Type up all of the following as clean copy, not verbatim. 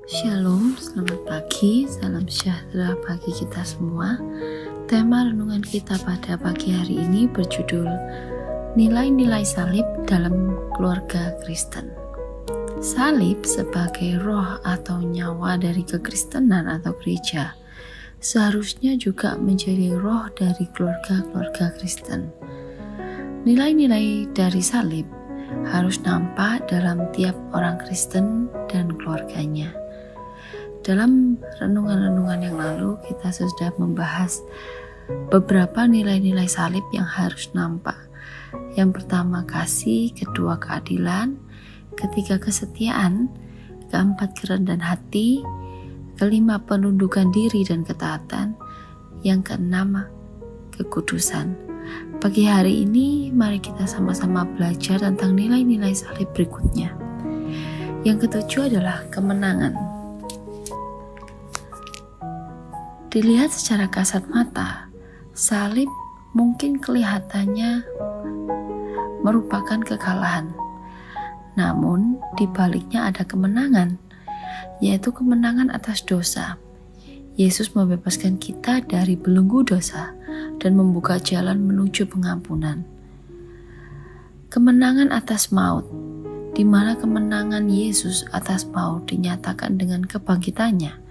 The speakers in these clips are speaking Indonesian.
Shalom, selamat pagi, salam sejahtera bagi kita semua. Tema renungan kita pada pagi hari ini berjudul Nilai-nilai salib dalam keluarga Kristen. Salib sebagai roh atau nyawa dari kekristenan atau gereja seharusnya juga menjadi roh dari keluarga-keluarga Kristen. Nilai-nilai dari salib harus nampak dalam tiap orang Kristen dan keluarganya. Dalam renungan-renungan yang lalu kita sudah membahas beberapa nilai-nilai salib yang harus nampak. Yang pertama kasih, kedua keadilan, ketiga kesetiaan, keempat kerendahan hati, kelima penundukan diri dan ketaatan, yang keenam kekudusan. Pagi hari ini mari kita sama-sama belajar tentang nilai-nilai salib berikutnya. Yang ketujuh adalah kemenangan. Dilihat secara kasat mata, salib mungkin kelihatannya merupakan kekalahan. Namun, di baliknya ada kemenangan, yaitu kemenangan atas dosa. Yesus membebaskan kita dari belenggu dosa dan membuka jalan menuju pengampunan. Kemenangan atas maut, di mana kemenangan Yesus atas maut dinyatakan dengan kebangkitannya.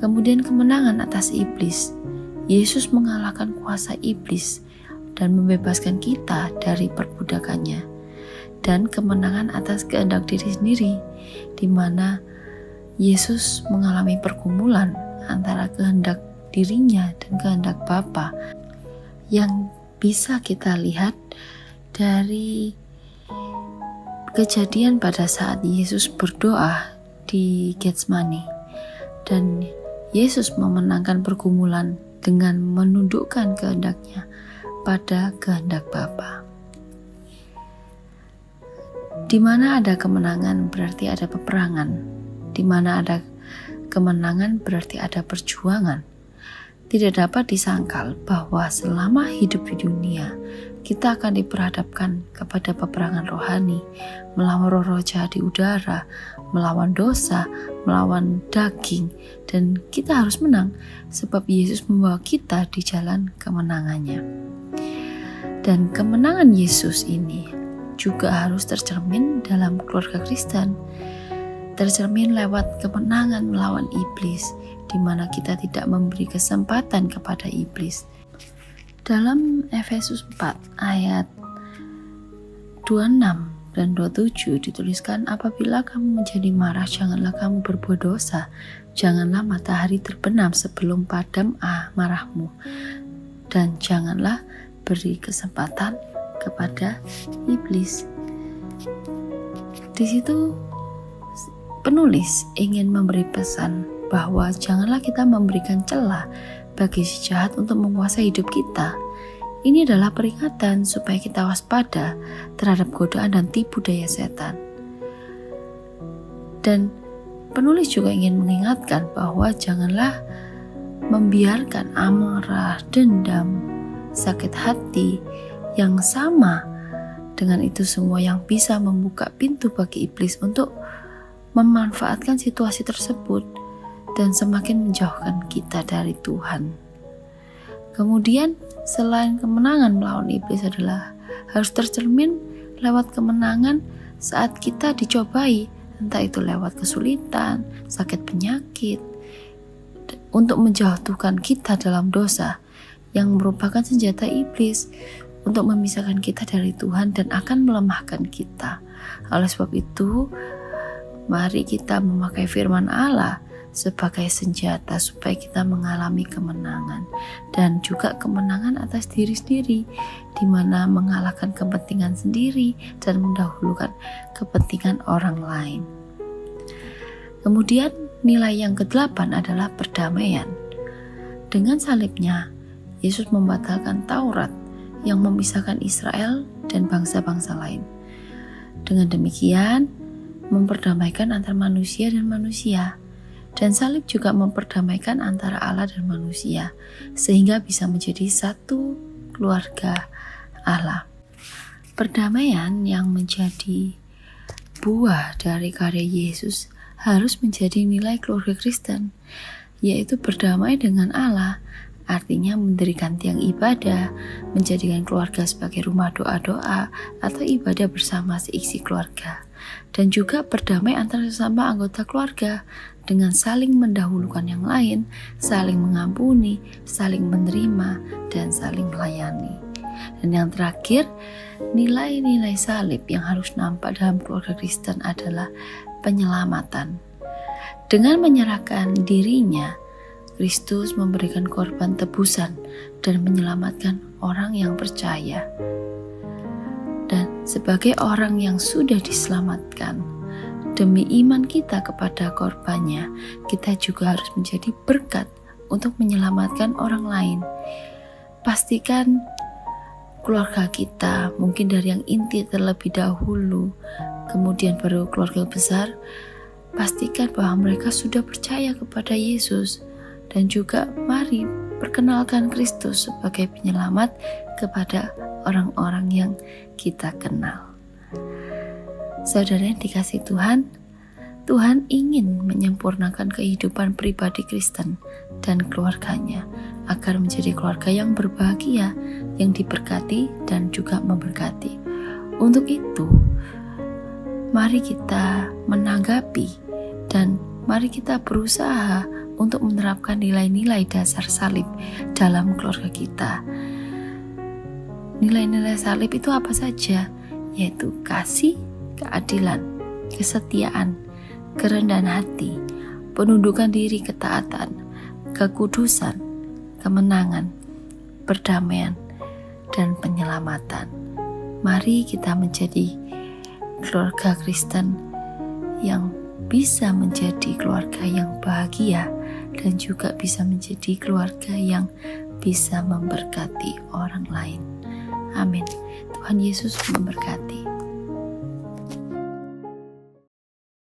Kemudian kemenangan atas iblis. Yesus mengalahkan kuasa iblis dan membebaskan kita dari perbudakannya. Dan kemenangan atas kehendak diri sendiri, di mana Yesus mengalami pergumulan antara kehendak dirinya dan kehendak Bapa, yang bisa kita lihat dari kejadian pada saat Yesus berdoa di Getsemani. Dan Yesus memenangkan pergumulan dengan menundukkan kehendaknya pada kehendak Bapa. Di mana ada kemenangan berarti ada peperangan. Di mana ada kemenangan berarti ada perjuangan. Tidak dapat disangkal bahwa selama hidup di dunia, kita akan diperhadapkan kepada peperangan rohani, melawan roh-roh jahat di udara, melawan dosa, melawan daging, dan kita harus menang sebab Yesus membawa kita di jalan kemenangannya. Dan kemenangan Yesus ini juga harus tercermin dalam keluarga Kristen, tercermin lewat kemenangan melawan iblis, di mana kita tidak memberi kesempatan kepada iblis. Dalam Efesus 4 ayat 26 dan 27 dituliskan, apabila kamu menjadi marah, janganlah kamu berbuat dosa, janganlah matahari terbenam sebelum padam marahmu, dan janganlah beri kesempatan kepada iblis. Di situ penulis ingin memberi pesan bahwa janganlah kita memberikan celah bagi si jahat untuk menguasai hidup kita. Ini adalah peringatan supaya kita waspada terhadap godaan dan tipu daya setan. Dan penulis juga ingin mengingatkan bahwa janganlah membiarkan amarah, dendam, sakit hati yang sama dengan itu semua yang bisa membuka pintu bagi iblis untuk memanfaatkan situasi tersebut dan semakin menjauhkan kita dari Tuhan. Kemudian selain kemenangan melawan iblis adalah harus tercermin lewat kemenangan saat kita dicobai, entah itu lewat kesulitan, sakit penyakit, untuk menjatuhkan kita dalam dosa yang merupakan senjata iblis untuk memisahkan kita dari Tuhan dan akan melemahkan kita. Oleh sebab itu, mari kita memakai firman Allah sebagai senjata supaya kita mengalami kemenangan dan juga kemenangan atas diri sendiri, di mana mengalahkan kepentingan sendiri dan mendahulukan kepentingan orang lain. Kemudian nilai yang ke-8 adalah perdamaian. Dengan salibnya, Yesus membatalkan Taurat yang memisahkan Israel dan bangsa-bangsa lain. Dengan demikian, memperdamaikan antara manusia dan manusia. Dan salib juga memperdamaikan antara Allah dan manusia, sehingga bisa menjadi satu keluarga Allah. Perdamaian yang menjadi buah dari karya Yesus harus menjadi nilai keluarga Kristen, yaitu berdamai dengan Allah, artinya mendirikan tiang ibadah, menjadikan keluarga sebagai rumah doa-doa atau ibadah bersama seisi keluarga, dan juga berdamai antara sesama anggota keluarga dengan saling mendahulukan yang lain, saling mengampuni, saling menerima, dan saling melayani. Dan yang terakhir, nilai-nilai salib yang harus nampak dalam keluarga Kristen adalah penyelamatan. Dengan menyerahkan dirinya, Kristus memberikan korban tebusan dan menyelamatkan orang yang percaya. Dan sebagai orang yang sudah diselamatkan, demi iman kita kepada korbannya, kita juga harus menjadi berkat untuk menyelamatkan orang lain. Pastikan keluarga kita, mungkin dari yang inti terlebih dahulu, kemudian baru keluarga besar, pastikan bahwa mereka sudah percaya kepada Yesus, dan juga mari perkenalkan Kristus sebagai penyelamat kepada orang-orang yang kita kenal. Saudara yang dikasihi Tuhan, Tuhan ingin menyempurnakan kehidupan pribadi Kristen dan keluarganya agar menjadi keluarga yang berbahagia, yang diberkati dan juga memberkati. Untuk itu, mari kita menanggapi dan mari kita berusaha untuk menerapkan nilai-nilai dasar salib dalam keluarga kita. Nilai-nilai salib itu apa saja? Yaitu kasih, keadilan, kesetiaan, kerendahan hati, penundukan diri, ketaatan, kekudusan, kemenangan, perdamaian, dan penyelamatan. Mari kita menjadi keluarga Kristen yang bisa menjadi keluarga yang bahagia dan juga bisa menjadi keluarga yang bisa memberkati orang lain. Amin. Tuhan Yesus memberkati.